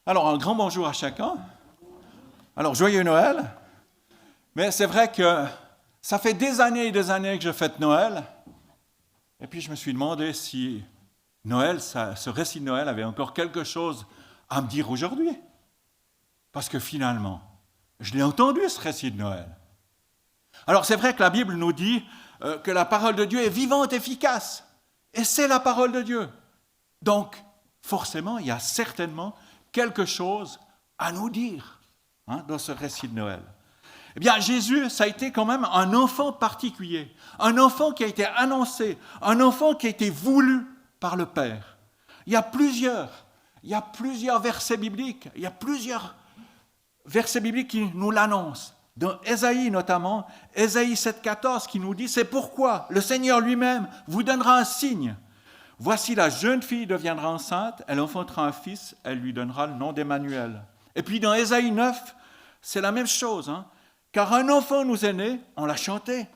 Alors, un grand bonjour à chacun. Alors, joyeux Noël. Mais c'est vrai que ça fait des années et des années que je fête Noël. Et puis, je me suis demandé si Noël, ce récit de Noël avait encore quelque chose à me dire aujourd'hui. Parce que finalement, je l'ai entendu, ce récit de Noël. Alors, c'est vrai que la Bible nous dit que la parole de Dieu est vivante, efficace. Et c'est la parole de Dieu. Donc, forcément, il y a certainement quelque chose à nous dire dans ce récit de Noël. Eh bien, Jésus, ça a été quand même un enfant particulier, un enfant qui a été annoncé, un enfant qui a été voulu par le Père. Il y a plusieurs versets bibliques, qui nous l'annoncent. Dans Ésaïe notamment, Ésaïe 7,14 qui nous dit « C'est pourquoi le Seigneur lui-même vous donnera un signe. Voici la jeune fille deviendra enceinte, elle enfantera un fils, elle lui donnera le nom d'Emmanuel. » Et puis dans Ésaïe 9, c'est la même chose. Car un enfant nous est né, on l'a chanté,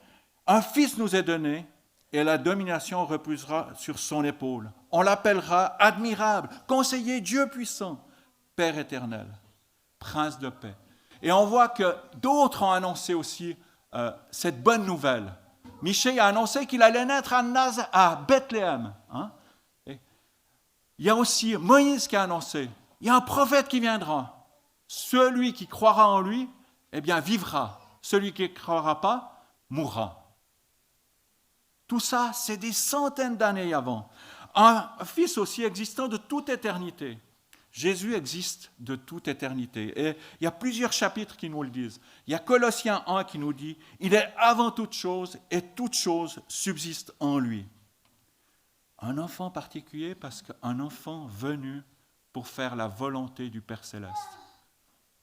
un fils nous est donné, et la domination reposera sur son épaule. On l'appellera admirable, conseiller, Dieu puissant, Père éternel, Prince de paix. Et on voit que d'autres ont annoncé aussi cette bonne nouvelle. Michée a annoncé qu'il allait naître à Bethléem. Il y a aussi Moïse qui a annoncé, il y a un prophète qui viendra. Celui qui croira en lui, eh bien, vivra. Celui qui ne croira pas, mourra. Tout ça, c'est des centaines d'années avant. Un fils aussi existant de toute éternité. Jésus existe de toute éternité. Et il y a plusieurs chapitres qui nous le disent. Il y a Colossiens 1 qui nous dit « Il est avant toute chose et toute chose subsiste en lui ». Un enfant particulier parce qu'un enfant venu pour faire la volonté du Père Céleste.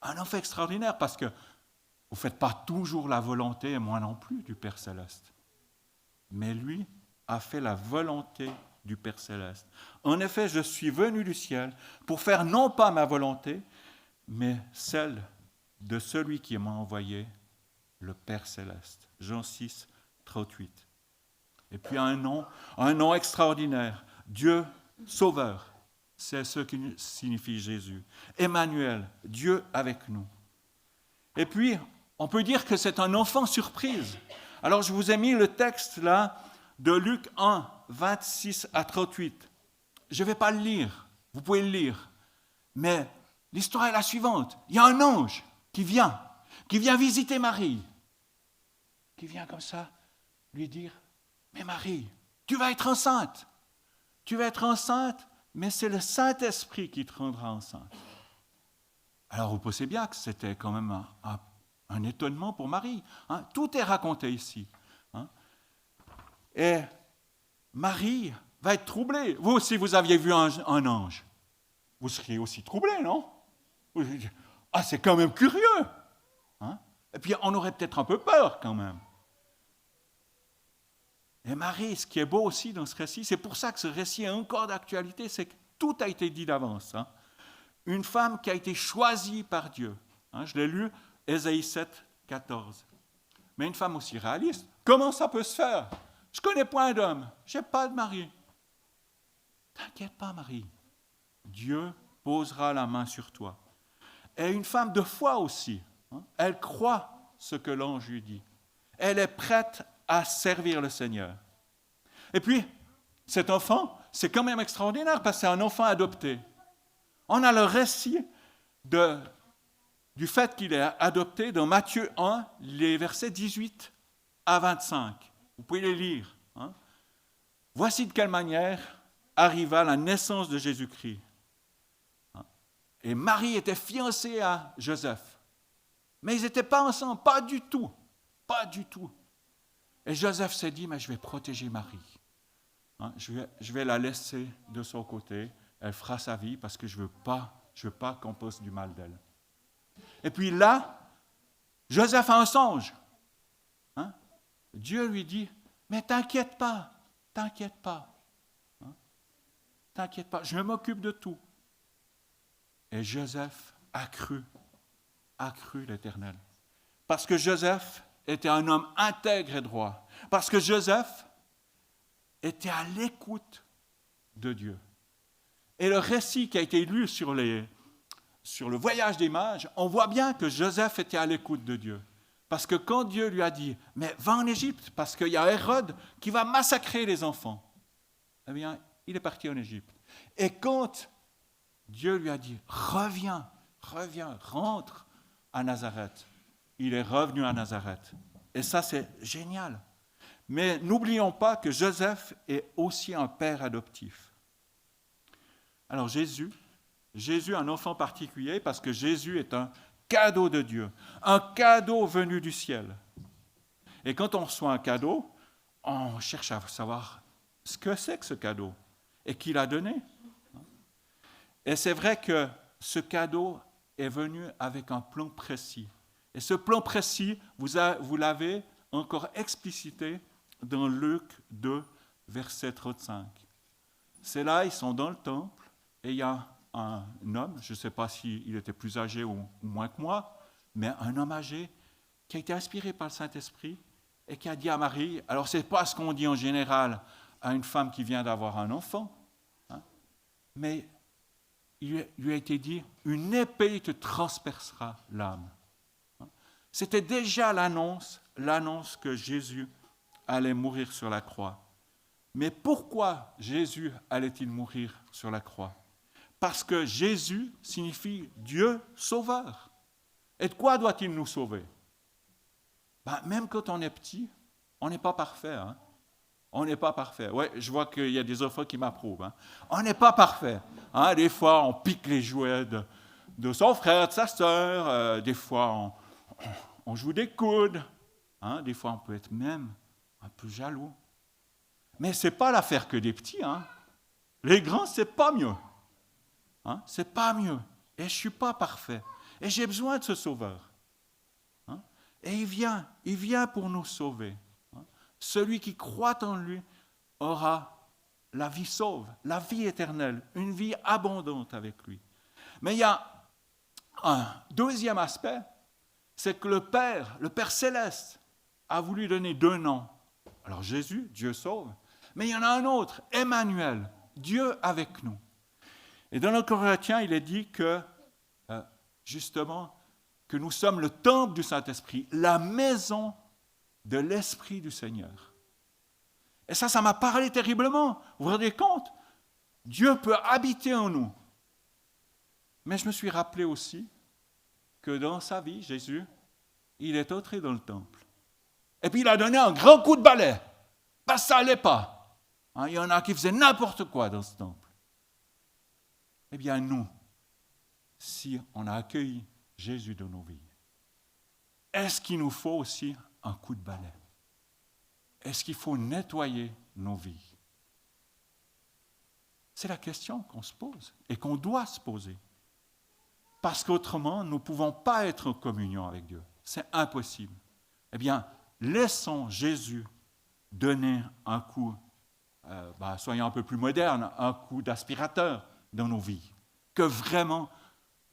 Un enfant extraordinaire parce que vous ne faites pas toujours la volonté, et moi non plus, du Père Céleste. Mais lui a fait la volonté du Père Céleste. En effet, je suis venu du ciel pour faire non pas ma volonté, mais celle de celui qui m'a envoyé, le Père Céleste. Jean 6, 38. Et puis un nom extraordinaire, Dieu Sauveur. C'est ce qui signifie Jésus. Emmanuel, Dieu avec nous. Et puis, on peut dire que c'est un enfant surprise. Alors, je vous ai mis le texte là de Luc 1, 26 à 38. Je ne vais pas le lire, vous pouvez le lire. Mais l'histoire est la suivante. Il y a un ange qui vient visiter Marie, qui vient comme ça lui dire « Mais Marie, tu vas être enceinte. Tu vas être enceinte, mais c'est le Saint-Esprit qui te rendra enceinte. » Alors, vous pensez bien que c'était quand même un étonnement pour Marie. Tout est raconté ici. Et Marie va être troublée. Vous, si vous aviez vu un ange, vous seriez aussi troublé, non? Ah, c'est quand même curieux. Et puis, on aurait peut-être un peu peur quand même. Et Marie, ce qui est beau aussi dans ce récit, c'est pour ça que ce récit est encore d'actualité, c'est que tout a été dit d'avance. Une femme qui a été choisie par Dieu. Je l'ai lu, Ésaïe 7, 14. Mais une femme aussi réaliste. Comment ça peut se faire? Je ne connais point d'homme, je n'ai pas de mari. T'inquiète pas, Marie. Dieu posera la main sur toi. Et une femme de foi aussi. Elle croit ce que l'ange lui dit. Elle est prête à servir le Seigneur. Et puis, cet enfant, c'est quand même extraordinaire parce que c'est un enfant adopté. On a le récit du fait qu'il est adopté dans Matthieu 1, les versets 18 à 25. Vous pouvez les lire. Voici de quelle manière arriva la naissance de Jésus-Christ. Et Marie était fiancée à Joseph. Mais ils n'étaient pas ensemble, pas du tout. Pas du tout. Et Joseph s'est dit, mais je vais protéger Marie. Je vais la laisser de son côté. Elle fera sa vie parce que je veux pas qu'on pense du mal d'elle. Et puis là, Joseph a un songe. Dieu lui dit, mais t'inquiète pas, je m'occupe de tout. Et Joseph a cru l'Éternel. Parce que Joseph était un homme intègre et droit. Parce que Joseph était à l'écoute de Dieu. Et le récit qui a été lu sur sur le voyage des mages, on voit bien que Joseph était à l'écoute de Dieu. Parce que quand Dieu lui a dit « Mais va en Égypte, parce qu'il y a Hérode qui va massacrer les enfants », eh bien, il est parti en Égypte. Et quand Dieu lui a dit « Reviens, rentre à Nazareth », il est revenu à Nazareth. Et ça, c'est génial. Mais n'oublions pas que Joseph est aussi un père adoptif. Alors Jésus, un enfant particulier, parce que Jésus est un cadeau de Dieu, un cadeau venu du ciel. Et quand on reçoit un cadeau, on cherche à savoir ce que c'est que ce cadeau et qui l'a donné. Et c'est vrai que ce cadeau est venu avec un plan précis. Et ce plan précis, vous l'avez encore explicité dans Luc 2, verset 35. C'est là, ils sont dans le temple, et il y a un homme, je ne sais pas s'il était plus âgé ou moins que moi, mais un homme âgé qui a été inspiré par le Saint-Esprit et qui a dit à Marie, alors ce n'est pas ce qu'on dit en général à une femme qui vient d'avoir un enfant, hein, mais il lui a été dit, une épée te transpercera l'âme. C'était déjà l'annonce que Jésus allait mourir sur la croix. Mais pourquoi Jésus allait-il mourir sur la croix? Parce que Jésus signifie Dieu sauveur. Et de quoi doit-il nous sauver? Même quand on est petit, on n'est pas parfait. Hein? On n'est pas parfait. Ouais, je vois qu'il y a des enfants qui m'approuvent. Hein? On n'est pas parfait. Hein? Des fois, on pique les jouets de son frère, de sa sœur. Des fois, on joue des coudes. Hein? Des fois, on peut être même un peu jaloux. Mais ce n'est pas l'affaire que des petits. Hein? Les grands, ce n'est pas mieux. Hein? Ce n'est pas mieux. Et je ne suis pas parfait. Et j'ai besoin de ce sauveur. Hein? Et il vient pour nous sauver. Hein? Celui qui croit en lui aura la vie sauve, la vie éternelle, une vie abondante avec lui. Mais il y a un deuxième aspect, c'est que le Père céleste, a voulu donner deux noms. Alors Jésus, Dieu sauve, mais il y en a un autre, Emmanuel, Dieu avec nous. Et dans le Corinthiens, il est dit que, justement, que nous sommes le temple du Saint-Esprit, la maison de l'Esprit du Seigneur. Et ça m'a parlé terriblement. Vous vous rendez compte? Dieu peut habiter en nous. Mais je me suis rappelé aussi que dans sa vie, Jésus, il est entré dans le temple. Et puis il a donné un grand coup de balai. Parce que ça n'allait pas. Hein, il y en a qui faisaient n'importe quoi dans ce temple. Eh bien nous, si on a accueilli Jésus dans nos vies, est-ce qu'il nous faut aussi un coup de balai? Est-ce qu'il faut nettoyer nos vies? C'est la question qu'on se pose et qu'on doit se poser. Parce qu'autrement, nous ne pouvons pas être en communion avec Dieu. C'est impossible. Eh bien, laissons Jésus donner un coup, soyons un peu plus modernes, un coup d'aspirateur dans nos vies. Que vraiment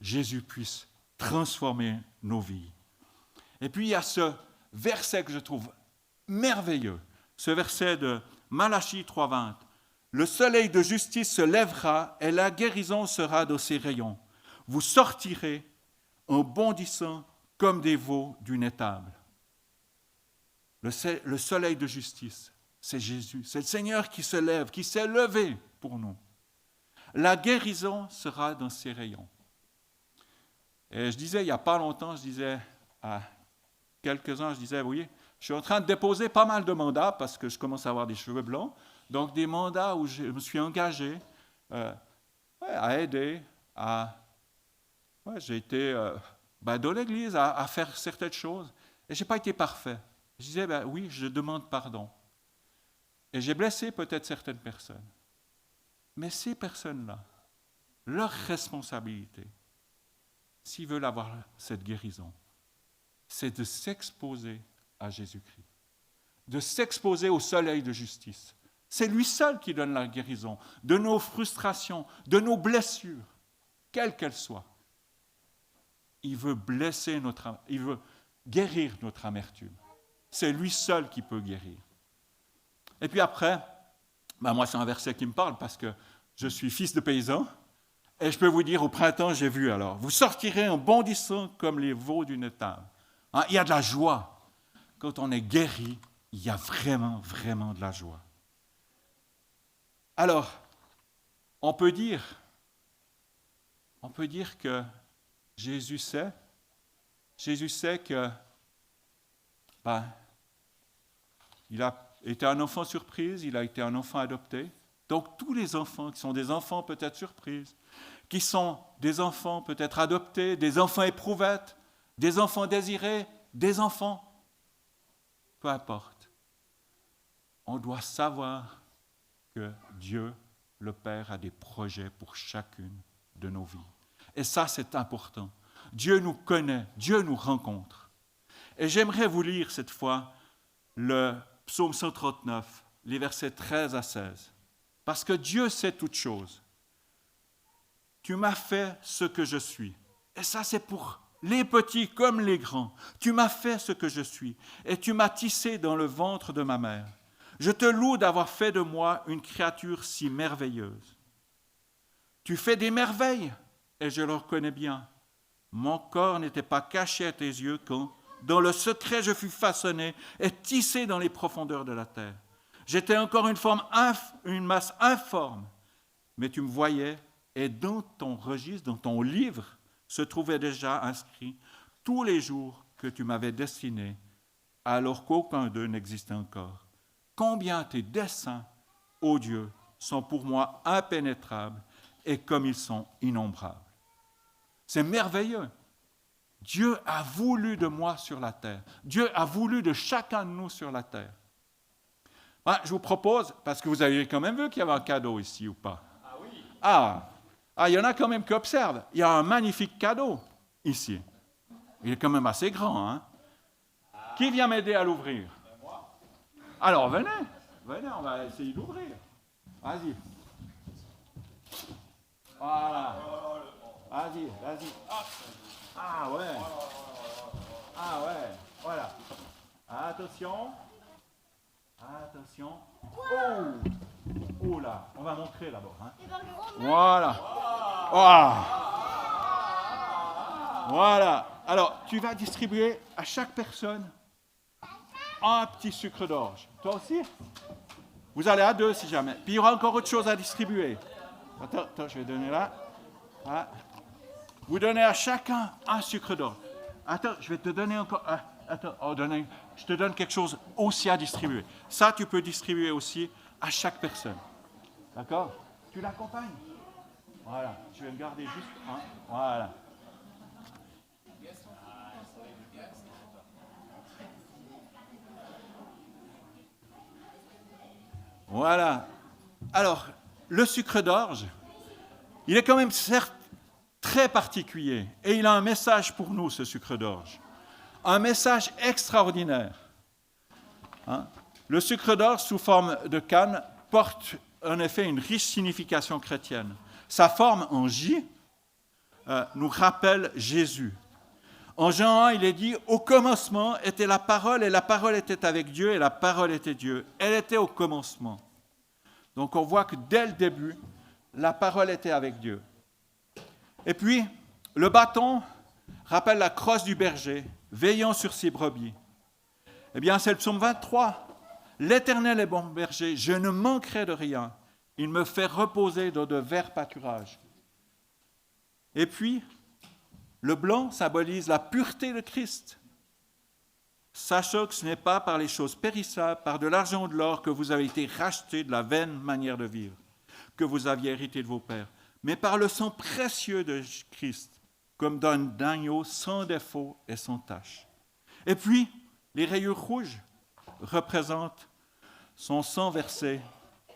Jésus puisse transformer nos vies. Et puis il y a ce verset que je trouve merveilleux, ce verset de Malachie 3,20. Le soleil de justice se lèvera et la guérison sera dans ses rayons. Vous sortirez en bondissant comme des veaux d'une étable. Le soleil de justice, c'est Jésus. C'est le Seigneur qui se lève, qui s'est levé pour nous. La guérison sera dans ses rayons. Et je disais, il n'y a pas longtemps, je disais à quelques-uns, oui, je suis en train de déposer pas mal de mandats parce que je commence à avoir des cheveux blancs. Donc des mandats où je me suis engagé à aider, j'ai été dans l'église à faire certaines choses. Et je n'ai pas été parfait. Je disais, oui, je demande pardon. Et j'ai blessé peut-être certaines personnes. Mais ces personnes-là, leur responsabilité, s'ils veulent avoir cette guérison, c'est de s'exposer à Jésus-Christ, de s'exposer au soleil de justice. C'est lui seul qui donne la guérison de nos frustrations, de nos blessures, quelles qu'elles soient. Il veut guérir notre amertume. C'est lui seul qui peut guérir. Et puis après, moi c'est un verset qui me parle parce que je suis fils de paysan Et je peux vous dire, au printemps, j'ai vu alors, vous sortirez en bondissant comme les veaux d'une étable. Hein, il y a de la joie. Quand on est guéri, il y a vraiment, vraiment de la joie. Alors, on peut dire que Jésus sait que il a été un enfant surprise, il a été un enfant adopté. Donc tous les enfants qui sont des enfants peut-être surprises, qui sont des enfants peut-être adoptés, des enfants éprouvettes, des enfants désirés, des enfants, peu importe. On doit savoir que Dieu, le Père, a des projets pour chacune de nos vies. Et ça, c'est important. Dieu nous connaît, Dieu nous rencontre. Et j'aimerais vous lire cette fois le psaume 139, les versets 13 à 16. Parce que Dieu sait toutes choses. Tu m'as fait ce que je suis. Et ça, c'est pour les petits comme les grands. Tu m'as fait ce que je suis. Et tu m'as tissé dans le ventre de ma mère. Je te loue d'avoir fait de moi une créature si merveilleuse. Tu fais des merveilles, et je le reconnais bien. Mon corps n'était pas caché à tes yeux quand, dans le secret, je fus façonné et tissé dans les profondeurs de la terre. J'étais encore une masse informe, mais tu me voyais, et dans ton registre, dans ton livre, se trouvaient déjà inscrits tous les jours que tu m'avais destinés, alors qu'aucun d'eux n'existait encore. Combien tes desseins, ô Dieu, sont pour moi impénétrables, et comme ils sont innombrables. C'est merveilleux. Dieu a voulu de moi sur la terre. Dieu a voulu de chacun de nous sur la terre. Je vous propose, parce que vous avez quand même vu qu'il y avait un cadeau ici ou pas? Ah oui. Il y en a quand même qui observent. Il y a un magnifique cadeau ici. Il est quand même assez grand. Hein? Qui vient m'aider à l'ouvrir? Moi. Alors, venez, on va essayer d'ouvrir. Vas-y. Voilà. Vas-y. Ah ouais. Voilà. Attention. Oh là, on va montrer d'abord. Hein. Voilà. Voilà. Alors, tu vas distribuer à chaque personne un petit sucre d'orge. Toi aussi? Vous allez à 2 si jamais. Puis il y aura encore autre chose à distribuer. Attends, je vais donner là. Voilà. Vous donnez à chacun un sucre d'orge. Attends, je vais te donner encore... je te donne quelque chose aussi à distribuer. Ça, tu peux distribuer aussi à chaque personne. D'accord? Tu l'accompagnes? Voilà, je vais le garder juste un. Voilà. Voilà. Alors, le sucre d'orge, il est quand même certes très particulier. Et il a un message pour nous, ce sucre d'orge. Un message extraordinaire. Hein? Le sucre d'orge sous forme de canne porte en effet une riche signification chrétienne. Sa forme en J nous rappelle Jésus. En Jean 1, il est dit « Au commencement était la parole, et la parole était avec Dieu, et la parole était Dieu. Elle était au commencement. » Donc on voit que dès le début, la parole était avec Dieu. Et puis, le bâton rappelle la crosse du berger, veillant sur ses brebis. Eh bien, c'est le psaume 23. « L'Éternel est bon berger, je ne manquerai de rien. Il me fait reposer dans de verts pâturages. » Et puis, le blanc symbolise la pureté de Christ. Sachant que ce n'est pas par les choses périssables, par de l'argent ou de l'or que vous avez été rachetés de la vaine manière de vivre, que vous aviez hérité de vos pères, mais par le sang précieux de Christ, comme d'un agneau sans défaut et sans tache. Et puis, les rayures rouges représentent son sang versé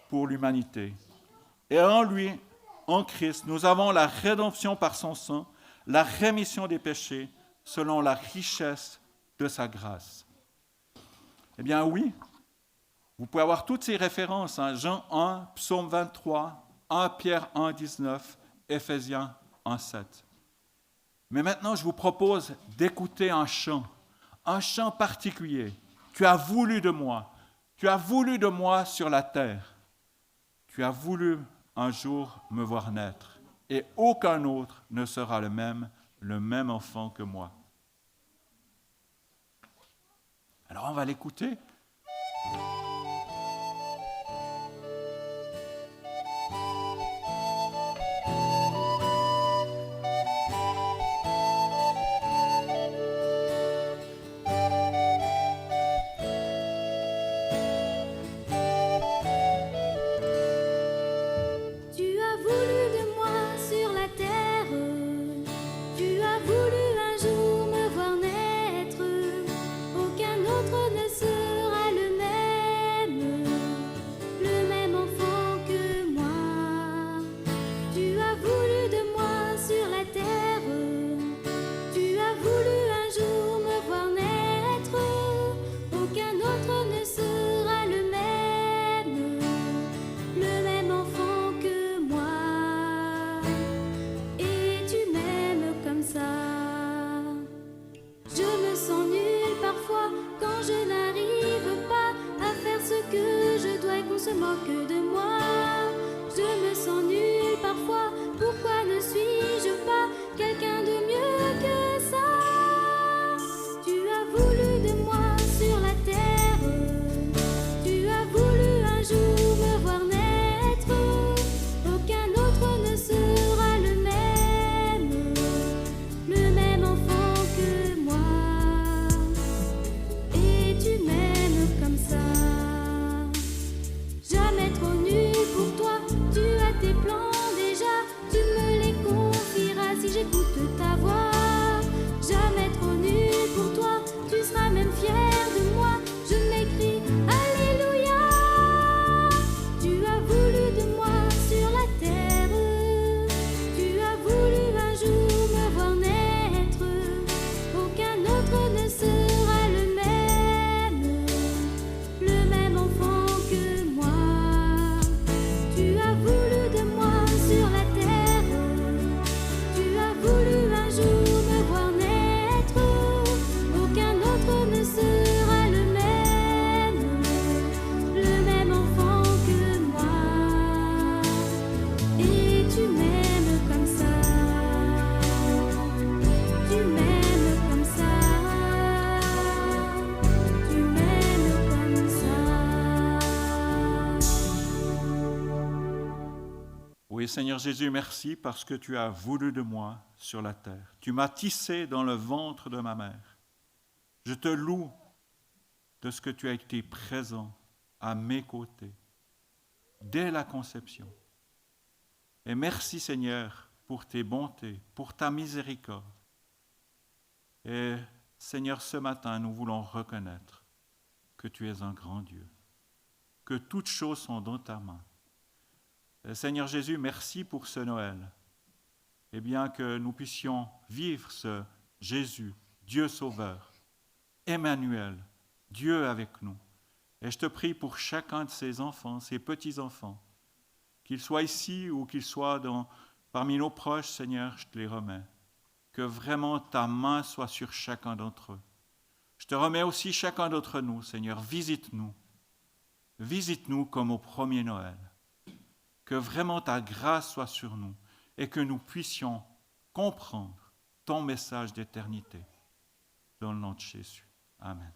pour l'humanité. Et en lui, en Christ, nous avons la rédemption par son sang, la rémission des péchés, selon la richesse de sa grâce. Eh bien oui, vous pouvez avoir toutes ces références, hein, Jean 1, Psaume 23, 1 Pierre 1, 19, Éphésiens 1, 7. Mais maintenant, je vous propose d'écouter un chant particulier. Tu as voulu de moi sur la terre. Tu as voulu un jour me voir naître. et aucun autre ne sera le même enfant que moi. Alors on va l'écouter. Se moque de moi, je me sens nulle parfois. Pourquoi ne suis-je pas quelqu'un de mieux que ça? Tu as voulu de moi sur la terre, tu as voulu un jour me voir naître. Aucun autre ne sera le même enfant que moi. Et tu m'aimes comme ça. Jamais trop nul pour toi, tu as tes plans déjà, tu me les confieras si j'écoute ta voix. Jamais trop nul pour toi, tu seras même fier de moi, je m'écris Alléluia. Tu as voulu de moi sur la terre, tu as voulu un jour me voir naître. Aucun autre ne sera le même enfant que moi. Tu as voulu de moi sur la terre, tu as voulu un jour me voir naître. Aucun autre ne sera le même enfant que moi. Et tu m'aimes comme ça, tu m'aimes comme ça, tu m'aimes comme ça. Oui, Seigneur Jésus, merci parce que tu as voulu de moi sur la terre. Tu m'as tissé dans le ventre de ma mère. Je te loue de ce que tu as été présent à mes côtés dès la conception. Et merci, Seigneur, pour tes bontés, pour ta miséricorde. Et Seigneur, ce matin, nous voulons reconnaître que tu es un grand Dieu, que toutes choses sont dans ta main. Et Seigneur Jésus, merci pour ce Noël. Et bien que nous puissions vivre ce Jésus, Dieu Sauveur, Emmanuel, Dieu avec nous. Et je te prie pour chacun de ces enfants, ces petits-enfants, qu'ils soient ici ou qu'ils soient parmi nos proches, Seigneur, je te les remets. Que vraiment ta main soit sur chacun d'entre eux. Je te remets aussi chacun d'entre nous, Seigneur, visite-nous. Visite-nous comme au premier Noël. Que vraiment ta grâce soit sur nous et que nous puissions comprendre ton message d'éternité. Dans le nom de Jésus. Amen.